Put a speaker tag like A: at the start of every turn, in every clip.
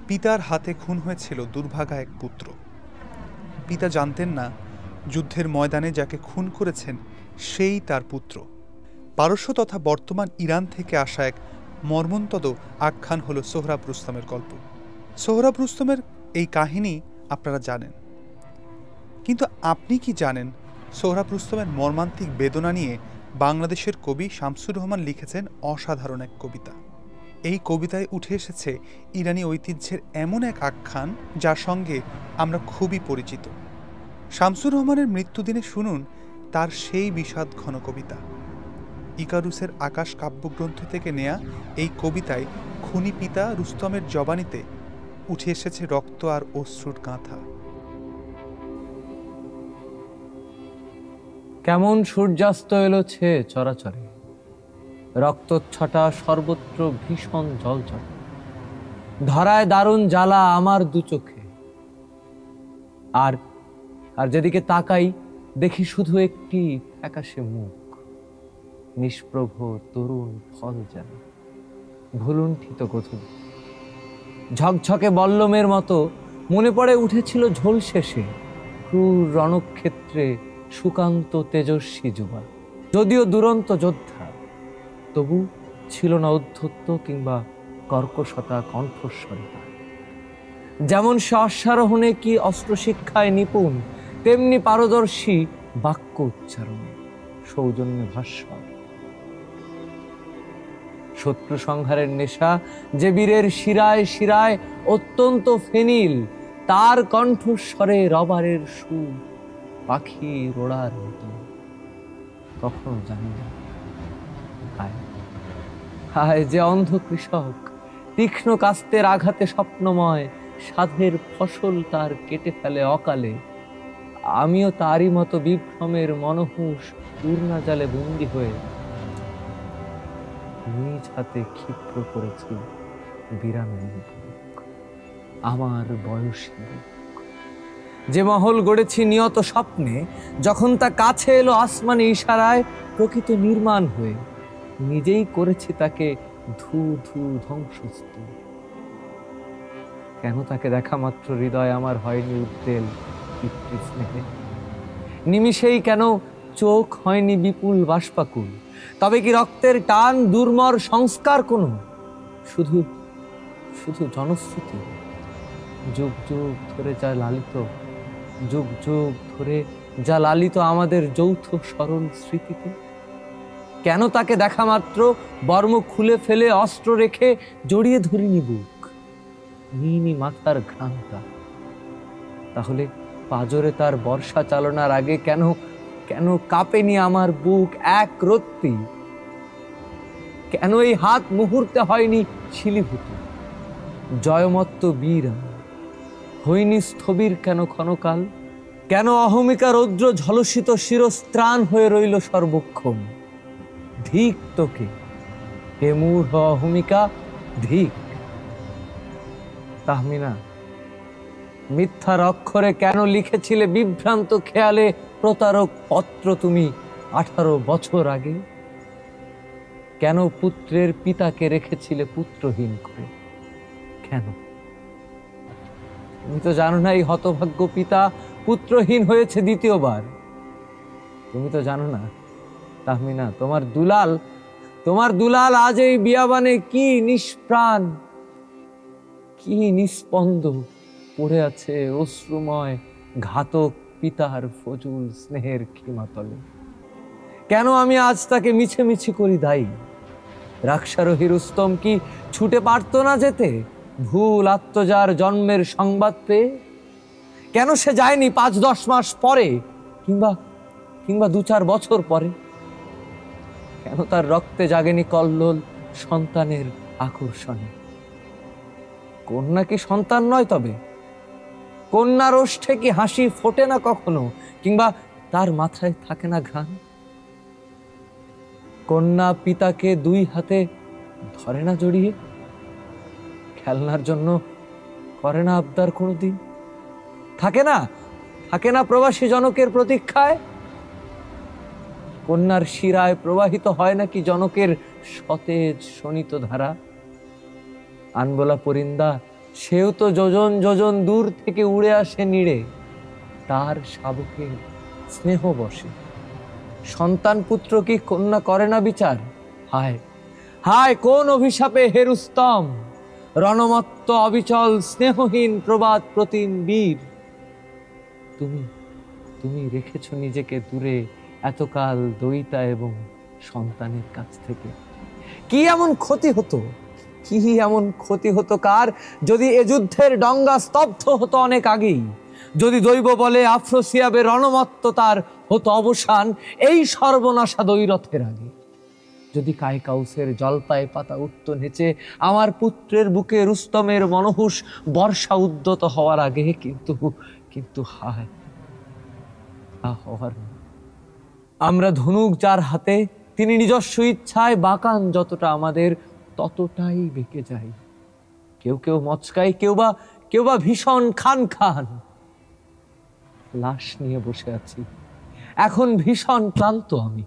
A: পিতার হাতে খুন হয়েছিল দুর্ভাগা এক পুত্র। পিতা জানতেন না যুদ্ধের ময়দানে যাকে খুন করেছেন সেই তার পুত্র। পারস্য তথা বর্তমান ইরান থেকে আসা এক মর্মন্তদ আখ্যান হল সোহরাব রুস্তমের গল্প। সোহরাব রুস্তমের এই কাহিনী আপনারা জানেন, কিন্তু আপনি কি জানেন সোহরাব রুস্তমের মর্মান্তিক বেদনা নিয়ে বাংলাদেশের কবি শামসুর রহমান লিখেছেন অসাধারণ এক কবিতা। এই কবিতায় উঠে এসেছে ইরানি ঐতিহ্যের এমন এক আখ্যান যার সঙ্গে আমরা খুবই পরিচিত। শামসুর রহমানের মৃত্যুদিনে শুনুন তার সেই বিষাদ ঘন কবিতা। ইকারুসের আকাশ কাব্যগ্রন্থ থেকে নেয়া এই কবিতায় খুনি পিতা রুস্তমের জবানিতে উঠে এসেছে রক্ত আর অশ্রুর গাঁথা।
B: কেমন সূর্যাস্ত এলোছে চরাচরে, রক্তচ্ছটা সর্বত্র ভীষণ জলচটে, ধরায় দারুণ জ্বালা আমার দু চোখে। আর আর যেদিকে তাকাই দেখি শুধু একটি ফ্যাকাশে মুখ, নিষ্প্রভ তরুণ ফল যেন ভুলুণ্ঠিত গোধূলি। ঝকঝকে বল্লমের মতো মনে পড়ে উঠেছিল ঝোল শেষে ক্রূর রণক্ষেত্রে সুকান্ত তেজস্বী যুবা। যদিও দুরন্ত যোদ্ধা, তবু ছিল না অধ্যত্ত কিংবা কর্কশতা কণ্ঠস্বরে। যেমন সে অশ্বারোহণে কি অস্ত্রশিক্ষায় নিপুণ, তেমনি পারদর্শী বাক্য উচ্চারণে, সৌজন্যে ভাস্বর। শত্রু সংহারের নেশা যে বীরের শিরায় শিরায় অত্যন্ত ফেনিল, তার কণ্ঠস্বরে রবারের সুর পাখি রোড়ার মতো। কখনো জানি না হায় যে অন্ধ কৃষক, তীক্ষ্ণ কাস্তের আঘাতে স্বপ্নময় সাধের ফসল তার কেটে ফেলে অকালে। আমিও তারই মতো বিভ্রমের মনহুষ পূর্ণা জালে বন্দী হয়ে নিজ হাতে ক্ষিপ্র করেছি বিরামের আমার বয়সী। যে মহল গড়েছি নিয়ত স্বপ্নে, যখন তা কাছে এলো আসমানি ইশারায় প্রকৃত নির্মাণ হয়ে, নিজেই করেছি তাকে ধু ধু ধ্বংসস্তূপ। কেন তাকে দেখা মাত্র হৃদয় আমার হয়নি উদ্বেল পিতৃস্নেহে? নিমিষেই কেন চোখ হয়নি বিপুল বাষ্পাকুল? তবে কি রক্তের টান দুর্মর সংস্কার কোনো? শুধু শুধু জনশ্রুতি, যুগ যুগ ধরে যা লালিত, যুগ যুগ ধরে যা লালিত আমাদের যৌথ সরল স্মৃতিতে। কেন তাকে দেখা মাত্র বর্ম খুলে ফেলে অস্ত্র রেখে জড়িয়ে ধরিনি বুক, নিইনি মাথার ঘ্রাণটা? তাহলে পাজরে তার বর্ষা চালনার আগে কেন কেন কাঁপেনি আমার বুক এক রত্তি? কেন এই হাত মুহূর্তে হয়নি শিলীভূত? জয়মত্ত বীর হইনি স্থবির কেন ক্ষণকাল? কেন অহমিকা রৌদ্র ঝলসিত শিরস্ত্রাণ হয়ে রইল সর্বক্ষণ? ধিক তোকে হে মূঢ় অহমিকা, ধিক। তাহমিনা, মিথ্যার অক্ষরে কেন লিখেছিলে বিভ্রান্ত খেয়ালে প্রতারক পত্র তুমি 18 বছর আগে? কেন পুত্রের পিতাকে রেখেছিলে পুত্রহীন করে? কেন? তুমি তো জানো না এই হতভাগ্য পিতা পুত্রহীন হয়েছে দ্বিতীয়বার। তুমি তো জানো না তাহমিনা, তোমার দুলাল আজ এই বিয়াবানে কি নিষ্প্রাণ, কি নিস্পন্দ পড়ে আছে অশ্রুময় ঘাতক পিতার ফজুল স্নেহের ক্ষীমাতলে। কেন আমি আজ তাকে মিছে মিছে করি দায়ী? রাক্ষারোহী রুস্তম কি ছুটে পারত না যেতে ভুল আত্মজার জন্মের সংবাদ পেয়ে? কেন সে যায়নি 5-10 মাস পরে, কিংবা 2-4 বছর পরে? কেন তার রক্তে জাগেনি কল্লোল সন্তানের আকর্ষণে? কন্যা কি সন্তান নয়? তবে কন্যার ওষ্ঠে কি হাসি ফোটে না কখনো, কিংবা তার মাথায় থাকে না ঘ্রাণ? কন্যা পিতাকে 2 হাতে ধরে না জড়িয়ে? খেলনার জন্য করে না আবদার কোনোদিন? থাকে না প্রবাসী জনকের প্রতীক্ষায়? কন্যার শিরায় প্রবাহিত হয় নাকি জনকের সতেজ শোণিত ধারা? আনবোলা পরিন্দা সেও তো যোজন যোজন দূর থেকে উড়ে আসে নিড়ে তার শাবকের স্নেহ বসে। সন্তান পুত্র কি কন্যা করে না বিচার? হায় হায়, কোন অভিশাপে হে রুস্তম, রণমত্ত অবিচল স্নেহহীন প্রবাদ প্রতিম বীর। তুমি তুমি রেখেছ নিজেকে দূরে এতকাল দয়িতা এবং সন্তানের কাছ থেকে। কি এমন ক্ষতি হতো, কি এমন ক্ষতি হতো কার, যদি এ যুদ্ধের ডঙ্গা স্তব্ধ হতো অনেক আগেই, যদি দৈব বলে আফ্রোসিয়াবের রণমত্ততার হতো অবসান এই সর্বনাশা দৈরথের আগে, যদি কায়কাউসের জলপায় পাতা উঠত নেচে আমার পুত্রের বুকে রুস্তমের মনহুষ বর্ষা উদ্যত হওয়ার আগে। কিন্তু কিন্তু হায়, হওয়ার আমরা ধনুক যার হাতে, তিনি নিজস্ব ইচ্ছায় বাঁকান যতটা আমাদের ততটাই বেঁকে যাই। কেউ কেউ মচকায়, কেউ বা ভীষণ খান খান। লাশ নিয়ে বসে আছি, এখন ভীষণ ক্লান্ত আমি।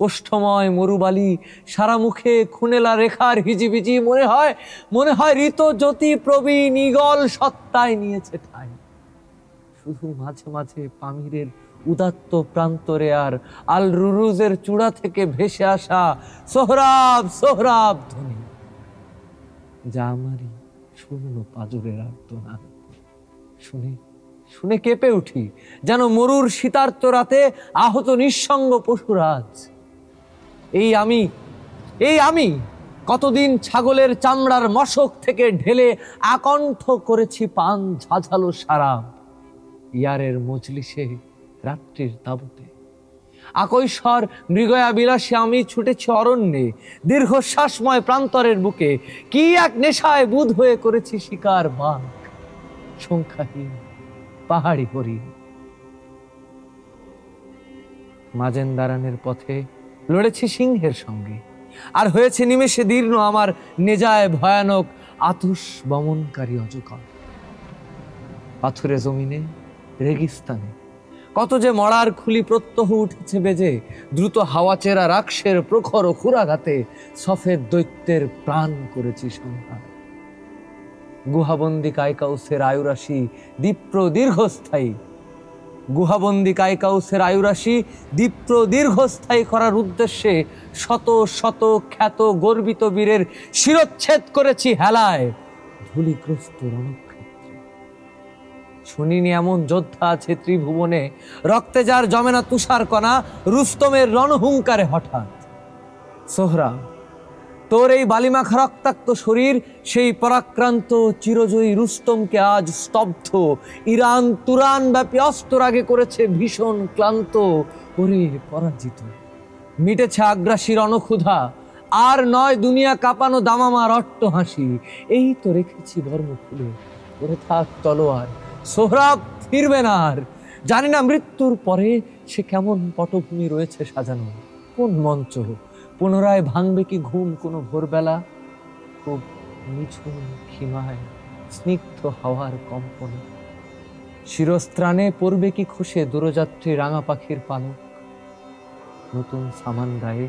B: ওষ্ঠময় মরুবালি, সারা মুখে খুনেলা রেখার হিজিবিজি, মনে হয় ঋত জ্যোতি প্রবীণ ঈগল সত্তায় নিয়েছে ঠাঁই। শুধু মাঝে মাঝে পামিরের উদাত্ত প্রান্তরে আর আল রুরুজের চূড়া থেকে ভেসে আসা সোহরাব সোহরাব ধ্বনি, যা আমারই শূন্য পাজরের আর্তনাদ। শুনে কেঁপে উঠি, যেন মরুর শীতার্ত রাতে আহত নিঃসঙ্গ পশুরাজ। এই আমি কতদিন ছাগলের চামড়ার মশক থেকে ঢেলে আকণ্ঠ করেছি পান ঝাঝালো সারাব। ইয়ারের মজলিসে, রাত্রির তাবুতে আকৈশর মৃগয়া বিলাসে আমি ছুটেছি অরণ্যে, দীর্ঘশ্বাসময় প্রান্তরের বুকে। কি এক নেশায় বুধ হয়ে করেছি শিকার বাঘ, সংখ্যাহীন পাহাড়ি হরিণ। মাজেন্দারানের পথে লড়েছি সিংহের সঙ্গে, আর হয়েছে নিমেষে দীর্ণ আমার নেজায় ভয়ানক আতুষ বমনকারী অজগর। পাথুরে জমিনে, রেগিস্তানে কত যে মরার খুলি প্রত্যহ উঠেছে বেজে, দ্রুত হাওয়াচেরা রাক্ষসের প্রখর ক্ষুরাঘাতে সফেদ দৈত্যের প্রাণ করেছি সংহার। গুহাবন্দি কায়কাউসের আয়ুরাশি দীপ্র দীর্ঘস্থায়ী, গুহাবন্দি কায়কাউসের আয়ুরাশি দীপ্র দীর্ঘস্থায়ী করার উদ্দেশ্যে শত শত খ্যাত গর্বিত বীরের শিরচ্ছেদ করেছি হেলায় ধূলিগ্রস্ত রণক্ষেত্রে। শুনিনি এমন যোদ্ধা আছে ত্রিভুবনে, রক্তে যার জমে না তুষার কণা, রুস্তমের রণহুঙ্কারে হঠাৎ। সোহরাব, তোর এই বালিমাখা রক্তাক্ত শরীর সেই পরাক্রান্ত চিরজয়ী রুস্তমকে আজ স্তব্ধ, ইরান তুরান ব্যাপী অস্তরাগে করেছে ভীষণ ক্লান্ত। ওরে পরাজিত, মিটেছে আগ্রাসীর অনক্ষুধা, আর নয় দুনিয়া কাঁপানো দামামার অট্ট হাসি। এই তো রেখেছি বর্ম খুলে, ওরে থাক তলোয়ার, সোহরাব ফিরবে না আর। জানি না মৃত্যুর পরে সে কেমন পটভূমি রয়েছে সাজানো, কোন মঞ্চ পুনরায় ভাঙবে কি ঘুম কোনো ভোরবেলা। খুব নিঝুম খিমায় স্নিগ্ধ হাওয়ার কম্পনে শিরস্ত্রাণে পড়বে কি খসে দূরযাত্রী রাঙা পাখির পালক। নতুন সামান গায়ে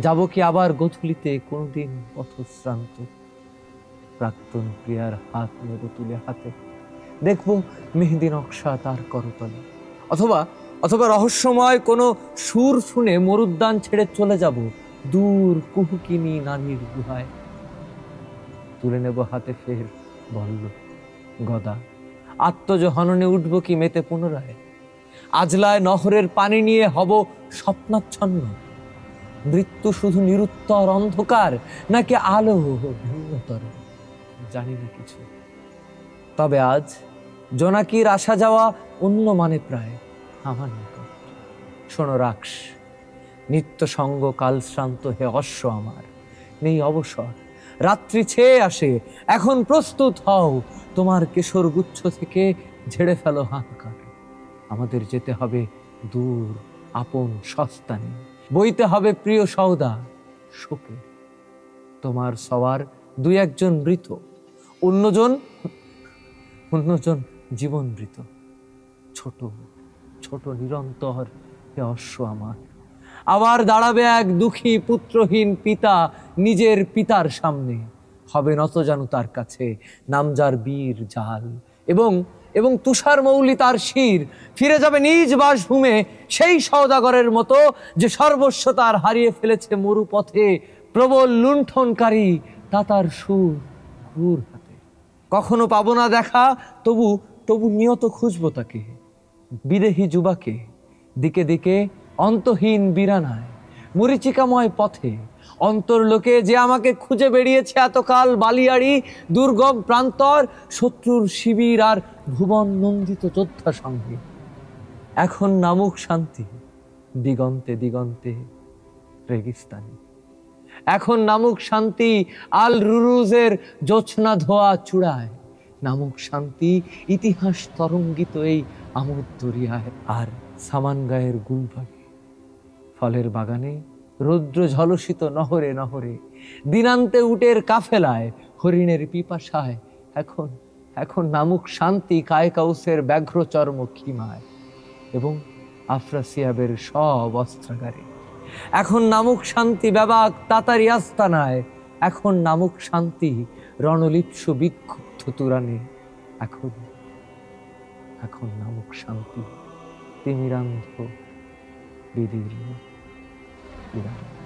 B: যাব কি আবার গোধূলিতে কোনদিন পথশ্রান্ত। প্রাক্তন প্রিয়ার হাত নেব তুলে হাতে, দেখবো মেহেদি নকশা তার করতলে। অথবা রহস্যময় কোনো সুর শুনে মরুদ্যান ছেড়ে চলে যাব দূর কুহুকিনী নানির গুহায়। তুলে নেব হাতে ফের বল্ল গদা, আত্মজ হননে উঠব কি মেতে পুনরায়। আজলায় নহরের পানি নিয়ে হব স্বপ্নাচ্ছন্ন। মৃত্যু শুধু নিরুত্তর অন্ধকার, নাকি আলো ভিন্নতর, জানি না কিছু। তবে আজ জোনাকির আসা যাওয়া অন্য মানে প্রায় আমার নিকট। শোনো রাক্ষ, নিত্য সঙ্গ কাল শ্রান্ত হে অশ্ব আমার, নেই অবসর, রাত্রি ছেয়ে আসে, এখন প্রস্তুত হও। তোমার কেশর গুচ্ছ থেকে ঝেড়ে ফেলো হাহাকার। আমাদের যেতে হবে দূর আপন সস্তানে, বইতে হবে প্রিয় সওদা শোকে। তোমার সওয়ার দুই একজন মৃত, অন্যজন জীবন মৃত। ছোট ছোট নিরন্তর হে অশ্ব আমার, আবার দাঁড়াবে এক দুঃখী পুত্রহীন পিতা নিজের পিতার সামনে। হবে নত জানু তার কাছে, নাম যার বীর জাল। এবং এবং তুষার মৌলি তার শির, ফিরে যাবে নিজ বাসভূমে সেই সওদাগরের মতো যে সর্বস্ব তার হারিয়ে ফেলেছে মরুপথে, প্রবল লুণ্ঠনকারী তাতার সুর ঘুর হাতে। কখনো পাবো না দেখা, তবু তবু নিয়ত খুঁজবো তাকে, বিদেহী যুবাকে, দিকে দিকে অন্তহীন বিরানায়, মরিচিকাময় পথে, অন্তর্লোকে যে আমাকে খুঁজে বেরিয়েছে এতকাল বালিয়াড়ি দুর্গম প্রান্তর, শত্রুর শিবির আর ভুবন নন্দিত যোদ্ধা সঙ্গে। এখন নামুক শান্তি দিগন্তে দিগন্তে রেগিস্তানে। এখন নামুক শান্তি আল রুরুজের জোছনা ধোয়া চূড়ায়। নামুক শান্তি ইতিহাস তরঙ্গিত এই আমোদ দরিয়ায়। আর সামান গায়ের গুলবাগে, ফলের বাগানে, রৌদ্র ঝলসিত নহরে নহরে, দিনান্তে উটের কাফেলায়, হরিণের পিপাসায়। এখন এখন নামুক শান্তি কায়কাউসের ব্যাঘ্র চর্ম খিমায় এবং আফ্রাসিয়াবের সব অস্ত্রাগারে। এখন নামুক শান্তি ব্যাবাক তাতারি আস্তানায়। এখন নামুক শান্তি রণলিপ্সু বিক্ষুব্ধ তুরানে। এখন এখন নামুক শান্তি তিমিরান্ধ বিদীর্ণ বিরাট।